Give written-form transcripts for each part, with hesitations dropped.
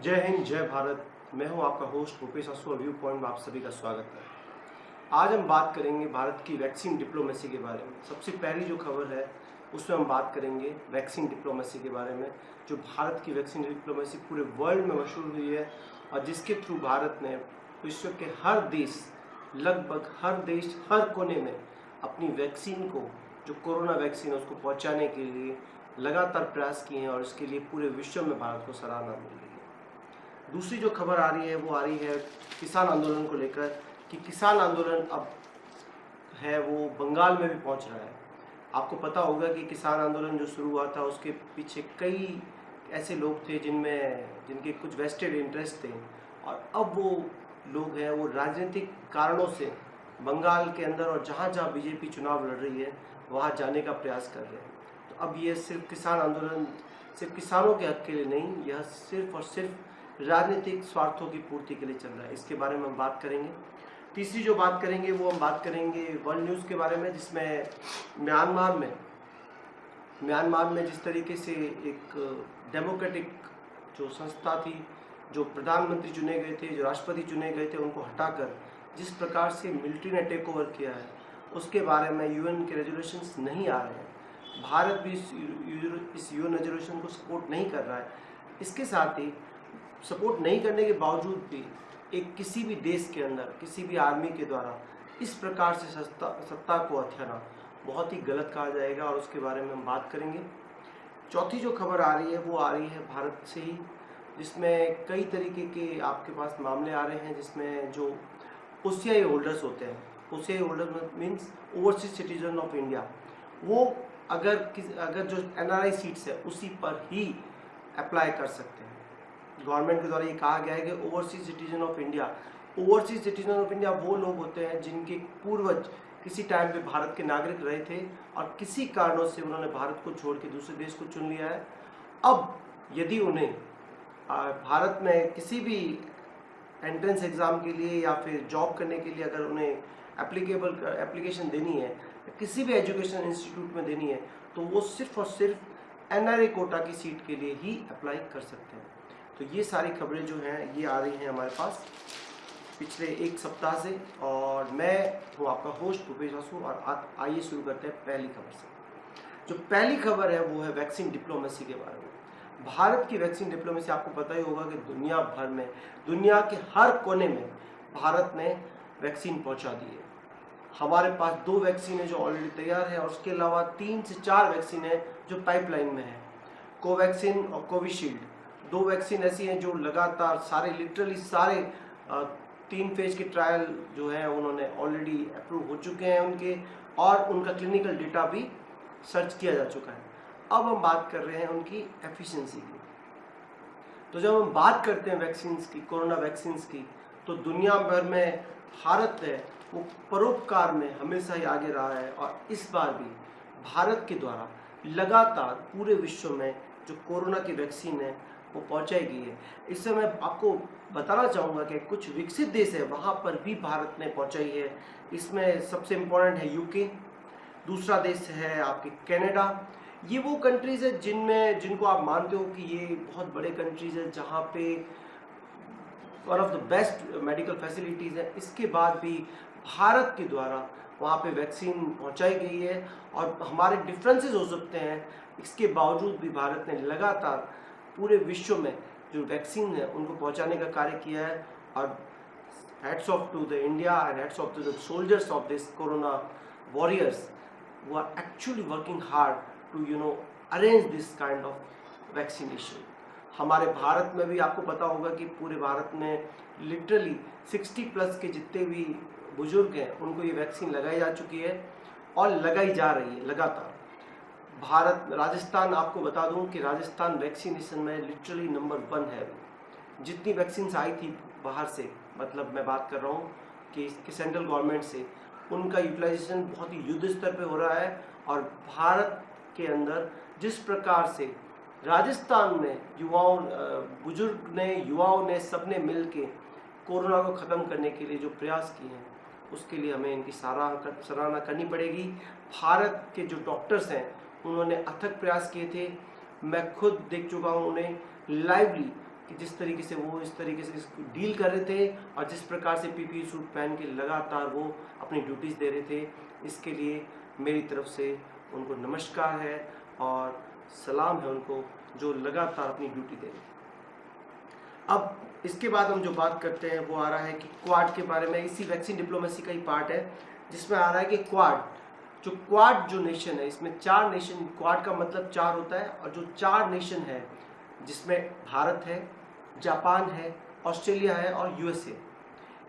जय हिंद, जय भारत। मैं हूं आपका होस्ट भूपेश आसू और व्यू पॉइंट में आप सभी का स्वागत है। आज हम बात करेंगे भारत की वैक्सीन डिप्लोमेसी के बारे में। सबसे पहली जो खबर है उसमें हम बात करेंगे वैक्सीन डिप्लोमेसी के बारे में, जो भारत की वैक्सीन डिप्लोमेसी पूरे वर्ल्ड में मशहूर हुई है और जिसके थ्रू भारत ने विश्व के हर देश, लगभग हर देश, हर कोने में अपनी वैक्सीन को, जो कोरोना वैक्सीन है, उसको पहुँचाने के लिए लगातार प्रयास किए हैं और इसके लिए पूरे विश्व में भारत को सराहना मिल रही है। दूसरी जो खबर आ रही है वो आ रही है किसान आंदोलन को लेकर, कि किसान आंदोलन अब है वो बंगाल में भी पहुंच रहा है। आपको पता होगा कि किसान आंदोलन जो शुरू हुआ था उसके पीछे कई ऐसे लोग थे जिनके कुछ वेस्टेड इंटरेस्ट थे, और अब वो लोग हैं वो राजनीतिक कारणों से बंगाल के अंदर और जहाँ जहाँ बीजेपी चुनाव लड़ रही है वहाँ जाने का प्रयास कर रहे हैं। तो अब ये सिर्फ किसान आंदोलन सिर्फ किसानों के हक के लिए नहीं, यह सिर्फ और सिर्फ राजनीतिक स्वार्थों की पूर्ति के लिए चल रहा है। इसके बारे में हम बात करेंगे। तीसरी जो बात करेंगे वो हम बात करेंगे वर्ल्ड न्यूज़ के बारे में, जिसमें म्यांमार में जिस तरीके से एक डेमोक्रेटिक जो संस्था थी, जो प्रधानमंत्री चुने गए थे, जो राष्ट्रपति चुने गए थे, उनको हटाकर जिस प्रकार से मिलिट्री ने टेक ओवर किया है, उसके बारे में यूएन के रेजोल्यूशंस नहीं आ रहे हैं। भारत भी इस यूएन रेजोल्यूशन को सपोर्ट नहीं कर रहा है। इसके साथ ही सपोर्ट नहीं करने के बावजूद भी एक किसी भी देश के अंदर किसी भी आर्मी के द्वारा इस प्रकार से सत्ता को हथियाना बहुत ही गलत कहा जाएगा, और उसके बारे में हम बात करेंगे। चौथी जो खबर आ रही है वो आ रही है भारत से ही, जिसमें कई तरीके के आपके पास मामले आ रहे हैं, जिसमें जो ओसीआई होल्डर्स होते हैं, OCI holder means overseas citizen of India, वो अगर जो एनआरआई सीट्स है उसी पर ही अप्लाई कर सकते हैं। गवर्नमेंट के द्वारा ये कहा गया है कि ओवरसीज सिटीजन ऑफ इंडिया वो लोग होते हैं जिनके पूर्वज किसी टाइम पे भारत के नागरिक रहे थे और किसी कारणों से उन्होंने भारत को छोड़ के दूसरे देश को चुन लिया है। अब यदि उन्हें भारत में किसी भी एंट्रेंस एग्ज़ाम के लिए या फिर जॉब करने के लिए अगर उन्हें एप्लीकेशन देनी है, किसी भी एजुकेशन इंस्टीट्यूट में देनी है, तो वो सिर्फ और सिर्फ एनआरए कोटा की सीट के लिए ही अप्लाई कर सकते हैं। तो ये सारी खबरें जो हैं ये आ रही हैं हमारे पास पिछले एक सप्ताह से, और मैं हूँ आपका होस्ट भूपेश आसू। और आइए शुरू करते हैं पहली खबर से। जो पहली खबर है वो है वैक्सीन डिप्लोमेसी के बारे में। भारत की वैक्सीन डिप्लोमेसी, आपको पता ही होगा कि दुनिया भर में, दुनिया के हर कोने में भारत ने वैक्सीन पहुँचा दी है। हमारे पास 2 वैक्सीन है जो ऑलरेडी तैयार है, और उसके अलावा 3 से 4 वैक्सीन है जो पाइपलाइन में है। कोवैक्सीन और कोविशील्ड 2 वैक्सीन ऐसी हैं जो लगातार लिटरली सारे 3 फेज के ट्रायल जो है उन्होंने ऑलरेडी अप्रूव हो चुके हैं उनके, और उनका क्लिनिकल डेटा भी सर्च किया जा चुका है। अब हम बात कर रहे हैं उनकी एफिशिएंसी की। तो जब हम बात करते हैं वैक्सीन्स की, कोरोना वैक्सीन्स की, तो दुनिया भर में भारत है वो परोपकार में हमेशा ही आगे रहा है, और इस बार भी भारत के द्वारा लगातार पूरे विश्व में जो कोरोना की वैक्सीन है वो पहुंचाई गई है। इससे मैं आपको बताना चाहूँगा कि कुछ विकसित देश है वहाँ पर भी भारत ने पहुंचाई है। इसमें सबसे इम्पोर्टेंट है यूके, दूसरा देश है आपके कनाडा। ये वो कंट्रीज़ है जिनको आप मानते हो कि ये बहुत बड़े कंट्रीज़ है जहाँ पे one of the best medical facilities है। इसके बाद भी भारत के द्वारा वहाँ पे वैक्सीन पहुँचाई गई है, और हमारे डिफरेंसेस हो सकते हैं, इसके बावजूद भी भारत ने लगातार पूरे विश्व में जो वैक्सीन है उनको पहुंचाने का कार्य किया है। और hats off to the India and hats off to the soldiers of this corona warriors who are actually working hard to arrange this kind of vaccination। हमारे भारत में भी आपको पता होगा कि पूरे भारत में लिटरली 60+ के जितने भी बुजुर्ग हैं उनको ये वैक्सीन लगाई जा चुकी है और लगाई जा रही है लगातार। राजस्थान, आपको बता दूं कि राजस्थान वैक्सीनेशन में लिटरली नंबर 1 है। जितनी वैक्सीन आई थी बाहर से, मतलब मैं बात कर रहा हूँ कि सेंट्रल गवर्नमेंट से, उनका यूटिलाइजेशन बहुत ही युद्ध स्तर पे हो रहा है। और भारत के अंदर जिस प्रकार से राजस्थान में युवाओं ने सबने मिल के कोरोना को ख़त्म करने के लिए जो प्रयास किए हैं, उसके लिए हमें इनकी सराहना करनी पड़ेगी। भारत के जो डॉक्टर्स हैं उन्होंने अथक प्रयास किए थे। मैं खुद देख चुका हूँ उन्हें लाइवली कि जिस तरीके से वो इस तरीके से इसको डील कर रहे थे और जिस प्रकार से पीपीई सूट पहन के लगातार वो अपनी ड्यूटीज़ दे रहे थे, इसके लिए मेरी तरफ से उनको नमस्कार है और सलाम है उनको, जो लगातार अपनी ड्यूटी दे रहे हैं। अब इसके बाद हम जो बात करते हैं वो आ रहा है कि क्वाड के बारे में। इसी वैक्सीन डिप्लोमेसी का ही पार्ट है, जिसमें आ रहा है कि क्वाड जो नेशन है, इसमें 4 नेशन, क्वाड का मतलब 4 होता है, और जो 4 नेशन है जिसमें भारत है, जापान है, ऑस्ट्रेलिया है और यूएसए,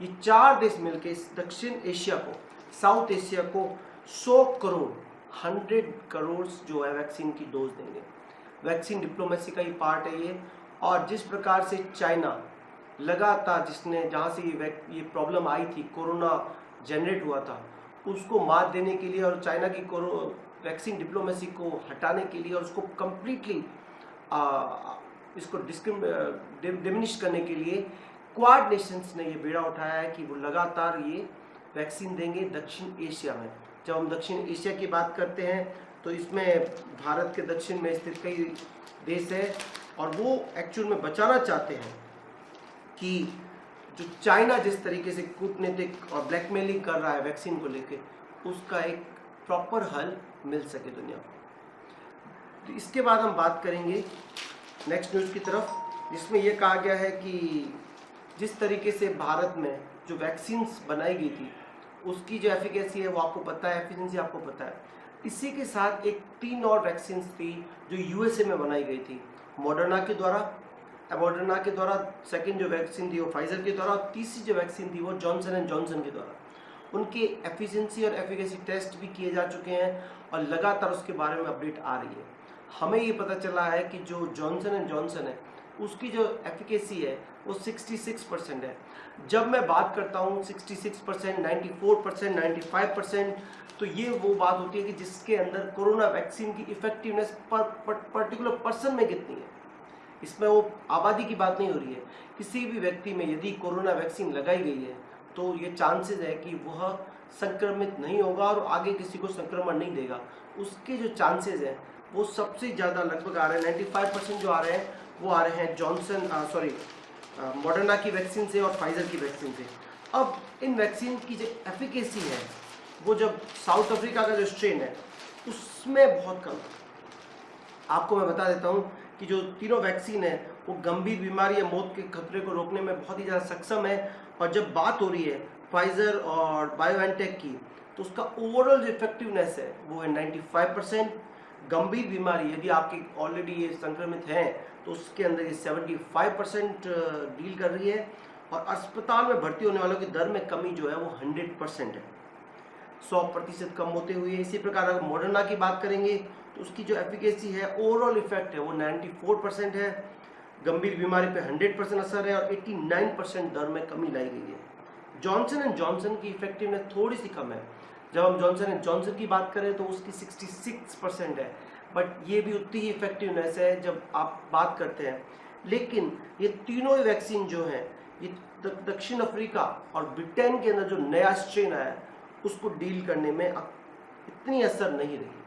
ये 4 देश मिलकर इस दक्षिण एशिया को, साउथ एशिया को 100 करोड़ जो है वैक्सीन की डोज देंगे। वैक्सीन डिप्लोमेसी का ही पार्ट है ये। और जिस प्रकार से चाइना लगातार, जिसने जहाँ से ये प्रॉब्लम आई थी, कोरोना जनरेट हुआ था, उसको मात देने के लिए और चाइना की वैक्सीन डिप्लोमेसी को हटाने के लिए और उसको कम्प्लीटली इसको डिमिनिश करने के लिए क्वाड नेशंस ने ये बेड़ा उठाया है कि वो लगातार ये वैक्सीन देंगे दक्षिण एशिया में। जब हम दक्षिण एशिया की बात करते हैं तो इसमें भारत के दक्षिण में स्थित कई देश है, और वो एक्चुअल में बचाना चाहते हैं कि जो चाइना जिस तरीके से कूटनीतिक और ब्लैकमेलिंग कर रहा है वैक्सीन को लेके, उसका एक प्रॉपर हल मिल सके दुनिया को। तो इसके बाद हम बात करेंगे नेक्स्ट न्यूज़ की तरफ, जिसमें यह कहा गया है कि जिस तरीके से भारत में जो वैक्सीन्स बनाई गई थी उसकी जो एफिकेसी है वो आपको पता है, एफिशिएंसी आपको पता है। इसी के साथ एक 3 और वैक्सीन्स थी जो यूएसए में बनाई गई थी, मॉडर्ना के द्वारा, सेकंड जो वैक्सीन थी वो फाइजर के द्वारा, और तीसरी जो वैक्सीन थी वो जॉनसन एंड जॉनसन के द्वारा। उनके एफिशिएंसी और एफिकेसी टेस्ट भी किए जा चुके हैं और लगातार उसके बारे में अपडेट आ रही है। हमें ये पता चला है कि जो जॉनसन एंड जॉनसन है उसकी जो एफिकेसी है वो 66% है। जब मैं बात करता हूँ 66%, 94%, 95%, तो ये वो बात होती है कि जिसके अंदर कोरोना वैक्सीन की इफेक्टिवनेस पर्टिकुलर पर्सन में कितनी है। इसमें वो आबादी की बात नहीं हो रही है। किसी भी व्यक्ति में यदि कोरोना वैक्सीन लगाई गई है तो ये चांसेस है कि वह संक्रमित नहीं होगा और आगे किसी को संक्रमण नहीं देगा। उसके जो चांसेस हैं वो सबसे ज़्यादा लगभग आ रहे हैं 95% जो आ रहे हैं वो आ रहे हैं मॉडर्ना की वैक्सीन से और फाइजर की वैक्सीन से। अब इन वैक्सीन की जो एफिकेसी है वो जब साउथ अफ्रीका का जो स्ट्रेन है उसमें बहुत कम है। आपको मैं बता देता हूँ कि जो तीनों वैक्सीन है वो गंभीर बीमारी या मौत के खतरे को रोकने में बहुत ही ज़्यादा सक्षम है। और जब बात हो रही है फाइजर और बायोएनटेक की तो उसका ओवरऑल जो इफेक्टिवनेस है वो है 95%। गंभीर बीमारी यदि आपकी ऑलरेडी ये संक्रमित हैं तो उसके अंदर ये 75% डील कर रही है, और अस्पताल में भर्ती होने वालों की दर में कमी जो है वो 100% है, 100% कम होते हुए। इसी प्रकार अगर मॉडर्ना की बात करेंगे तो उसकी जो एफिकेसी है, ओवरऑल इफेक्ट है वो 94% है, गंभीर बीमारी पे 100% असर है और 89% दर में कमी लाई गई है। जॉनसन एंड जॉनसन की इफेक्टिवनेस थोड़ी सी कम है। जब हम जॉनसन एंड जॉनसन की बात करें तो उसकी 66% है, बट ये भी उतनी ही इफेक्टिवनेस है जब आप बात करते हैं। लेकिन ये तीनों ही वैक्सीन जो हैं ये दक्षिण अफ्रीका और ब्रिटेन के अंदर जो नया स्ट्रेन आया है उसको डील करने में इतनी असर नहीं रही।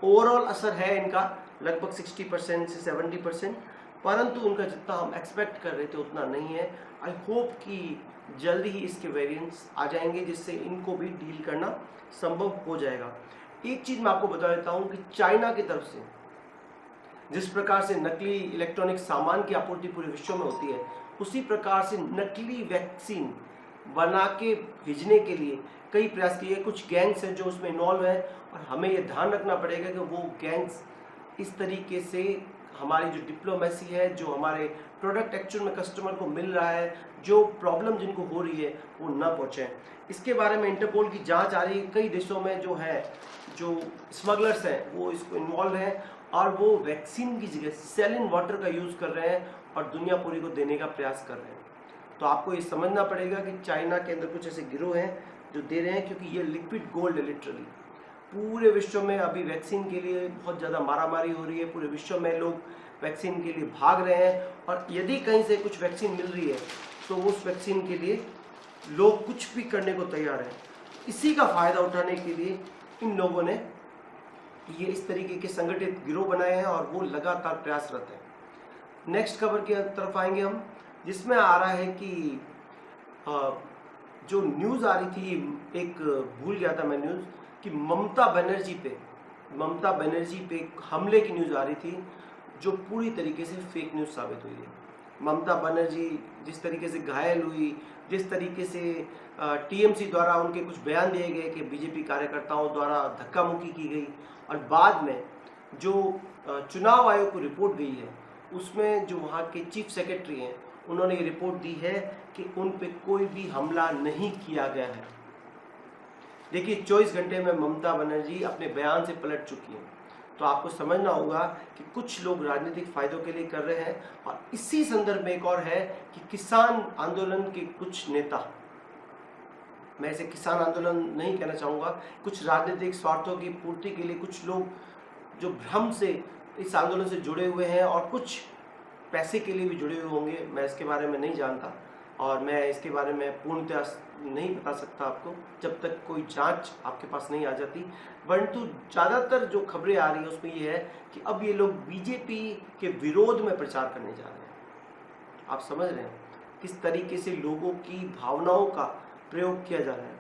ओवरऑल असर है इनका लगभग 60% से 70%, परंतु उनका जितना हम एक्सपेक्ट कर रहे थे उतना नहीं है। आई होप कि जल्दी ही इसके वेरिएंट्स आ जाएंगे जिससे इनको भी डील करना संभव हो जाएगा। एक चीज़ मैं आपको बता देता हूँ कि चाइना की तरफ से जिस प्रकार से नकली इलेक्ट्रॉनिक सामान की आपूर्ति पूरे विश्व में होती है, उसी प्रकार से नकली वैक्सीन बना के भेजने के लिए कई प्रयास किए। कुछ गैंग्स हैं जो उसमें इन्वॉल्व हैं और हमें ये ध्यान रखना पड़ेगा कि वो गैंग्स इस तरीके से हमारी जो डिप्लोमेसी है, जो हमारे प्रोडक्ट एक्चुअल में कस्टमर को मिल रहा है, जो प्रॉब्लम जिनको हो रही है वो ना पहुँचे। इसके बारे में इंटरपोल की जांच आ रही है। कई देशों में जो स्मगलर्स हैं वो इसको इन्वॉल्व हैं और वो वैक्सीन की जगह सेलिन वाटर का यूज़ कर रहे हैं और दुनिया पूरी को देने का प्रयास कर रहे हैं। तो आपको ये समझना पड़ेगा कि चाइना के अंदर कुछ ऐसे गिरोह हैं जो दे रहे हैं, क्योंकि ये लिक्विड गोल्ड है लिटरली। पूरे विश्व में अभी वैक्सीन के लिए बहुत ज़्यादा मारामारी हो रही है। पूरे विश्व में लोग वैक्सीन के लिए भाग रहे हैं और यदि कहीं से कुछ वैक्सीन मिल रही है तो उस वैक्सीन के लिए लोग कुछ भी करने को तैयार हैं। इसी का फ़ायदा उठाने के लिए इन लोगों ने ये इस तरीके के संगठित गिरोह बनाए हैं और वो लगातार प्रयासरत हैं। नेक्स्ट खबर की तरफ आएंगे हम, जिसमें आ रहा है कि जो न्यूज़ आ रही थी, एक भूल गया था मैं न्यूज़, कि ममता बनर्जी पे हमले की न्यूज़ आ रही थी, जो पूरी तरीके से फेक न्यूज़ साबित हुई है। ममता बनर्जी जिस तरीके से घायल हुई, जिस तरीके से टीएमसी द्वारा उनके कुछ बयान दिए गए कि बीजेपी कार्यकर्ताओं द्वारा धक्का मुक्की की गई, और बाद में जो चुनाव आयोग को रिपोर्ट गई है, उसमें जो वहाँ के चीफ सेक्रेटरी हैं, उन्होंने ये रिपोर्ट दी है कि उन पे कोई भी हमला नहीं किया गया है। देखिए 24 घंटे में ममता बनर्जी अपने बयान से पलट चुकी हैं। तो आपको समझना होगा कि कुछ लोग राजनीतिक फायदों के लिए कर रहे हैं। और इसी संदर्भ में एक और है कि किसान आंदोलन के कुछ नेता, मैं इसे किसान आंदोलन नहीं कहना चाहूँगा, कुछ राजनीतिक स्वार्थों की पूर्ति के लिए कुछ लोग जो भ्रम से इस आंदोलन से जुड़े हुए हैं और कुछ पैसे के लिए भी जुड़े हुए होंगे, मैं इसके बारे में नहीं जानता और मैं इसके बारे में पूर्णतः नहीं बता सकता आपको जब तक कोई जांच आपके पास नहीं आ जाती। परंतु ज़्यादातर जो खबरें आ रही हैं उसमें ये है कि अब ये लोग बीजेपी के विरोध में प्रचार करने जा रहे हैं। आप समझ रहे हैं किस तरीके से लोगों की भावनाओं का प्रयोग किया जा रहा है।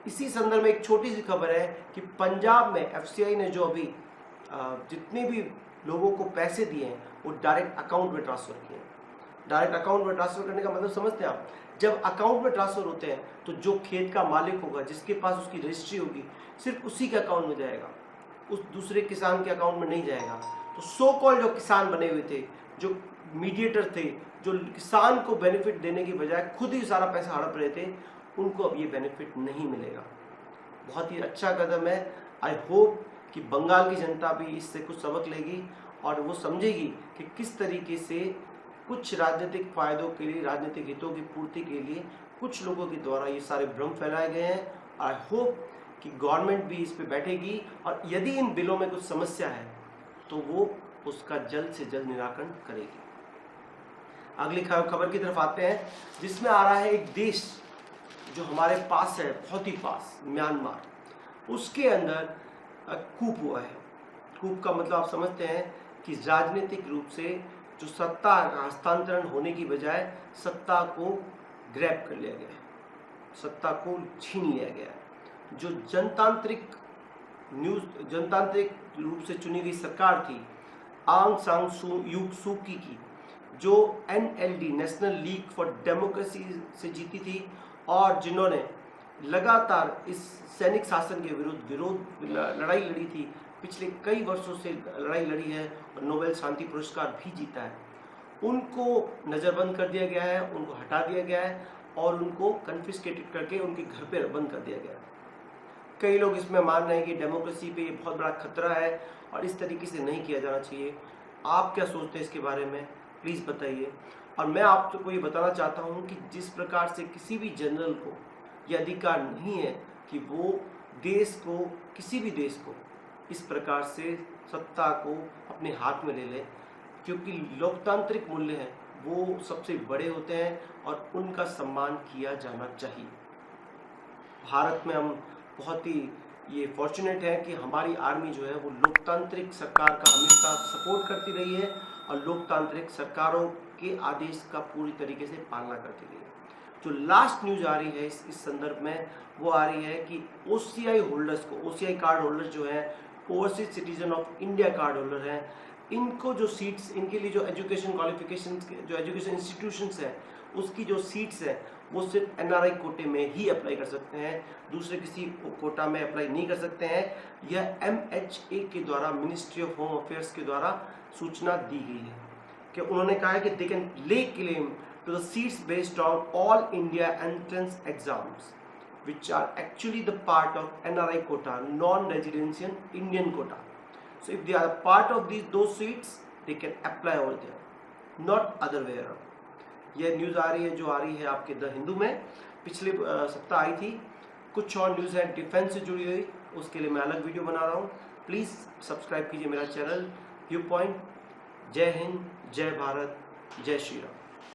इसी संदर्भ में एक छोटी सी खबर है कि पंजाब में एफसीआई ने जो अभी जितने भी लोगों को पैसे दिए हैं वो डायरेक्ट अकाउंट में ट्रांसफ़र किए हैं। डायरेक्ट अकाउंट में ट्रांसफ़र करने का मतलब समझते हैं आप, जब अकाउंट में ट्रांसफ़र होते हैं तो जो खेत का मालिक होगा, जिसके पास उसकी रजिस्ट्री होगी, सिर्फ उसी के अकाउंट में जाएगा, उस दूसरे किसान के अकाउंट में नहीं जाएगा। तो सो कॉल्ड जो किसान बने हुए थे, जो मीडिएटर थे, जो किसान को बेनिफिट देने की बजाय खुद ही सारा पैसा हड़प रहे थे, उनको अब ये बेनिफिट नहीं मिलेगा। बहुत ही अच्छा कदम है। आई होप कि बंगाल की जनता भी इससे कुछ सबक लेगी और वो समझेगी कि किस तरीके से कुछ राजनीतिक फायदों के लिए, राजनीतिक हितों की पूर्ति के लिए कुछ लोगों के द्वारा ये सारे भ्रम फैलाए गए हैं। आई होप कि गवर्नमेंट भी इस पे बैठेगी और यदि इन बिलों में कुछ समस्या है तो वो उसका जल्द से जल्द निराकरण करेगी। अगली खबर की तरफ आते हैं, जिसमें आ रहा है एक देश जो हमारे पास है, बहुत ही पास, म्यांमार। उसके अंदर कूप हुआ है। कूप का मतलब आप समझते हैं कि राजनीतिक रूप से जो सत्ता हस्तांतरण होने की बजाय सत्ता को ग्रैब कर लिया गया है, सत्ता को छीन लिया गया है। जो जनतांत्रिक रूप से चुनी गई सरकार थी, आंग सान सू की, जो NLD national league for democracy से जीती थी और जिन्होंने लगातार इस सैनिक शासन के विरुद्ध लड़ाई लड़ी थी, पिछले कई वर्षों से लड़ाई लड़ी है और नोबेल शांति पुरस्कार भी जीता है, उनको नज़रबंद कर दिया गया है, उनको हटा दिया गया है और उनको कन्फिस्केटेड करके उनके घर पे बंद कर दिया गया है। कई लोग इसमें मान रहे हैं कि डेमोक्रेसी पे ये बहुत बड़ा खतरा है और इस तरीके से नहीं किया जाना चाहिए। आप क्या सोचते हैं इसके बारे में, प्लीज़ बताइए। और मैं आपको ये बताना चाहता हूँ कि जिस प्रकार से किसी भी जनरल को यह अधिकार नहीं है कि वो देश को, किसी भी देश को इस प्रकार से सत्ता को अपने हाथ में ले ले, क्योंकि लोकतांत्रिक मूल्य हैं वो सबसे बड़े होते हैं और उनका सम्मान किया जाना चाहिए। भारत में हम बहुत ही ये फॉर्चुनेट है कि हमारी आर्मी जो है वो लोकतांत्रिक सरकार का हमेशा सपोर्ट करती रही है और लोकतांत्रिक सरकारों के आदेश का पूरी तरीके से पालना करती रही है। जो लास्ट न्यूज़ आ रही है इस संदर्भ में, वो आ रही है कि OCI होल्डर्स को, OCI कार्ड होल्डर्स जो है, overseas citizen of India card holder हैं, इनको जो सीट्स, इनके लिए जो एजुकेशन क्वालिफिकेशन, जो एजुकेशन इंस्टीट्यूशंस हैं, उसकी जो सीट्स हैं वो सिर्फ NRI कोटे में ही अप्लाई कर सकते हैं, दूसरे किसी कोटा में अप्लाई नहीं कर सकते हैं। यह MHA के द्वारा, मिनिस्ट्री ऑफ होम अफेयर्स के द्वारा सूचना दी गई है कि उन्होंने कहा है कि they can lay claim to the seats based on all India entrance exams which are actually the part of NRI quota, non-residential Indian quota. So if they are part of those seats, they can apply over there, not other way around. यह news आ रही है जो आ रही है आपके the Hindu में, पिछले सप्ताह आई थी। कुछ और न्यूज़ है डिफेंस से जुड़ी हुई, उसके लिए मैं अलग वीडियो बना रहा हूँ। प्लीज़ सब्सक्राइब कीजिए मेरा चैनल व्यू पॉइंट। जय हिंद, जय भारत, जय श्री राम।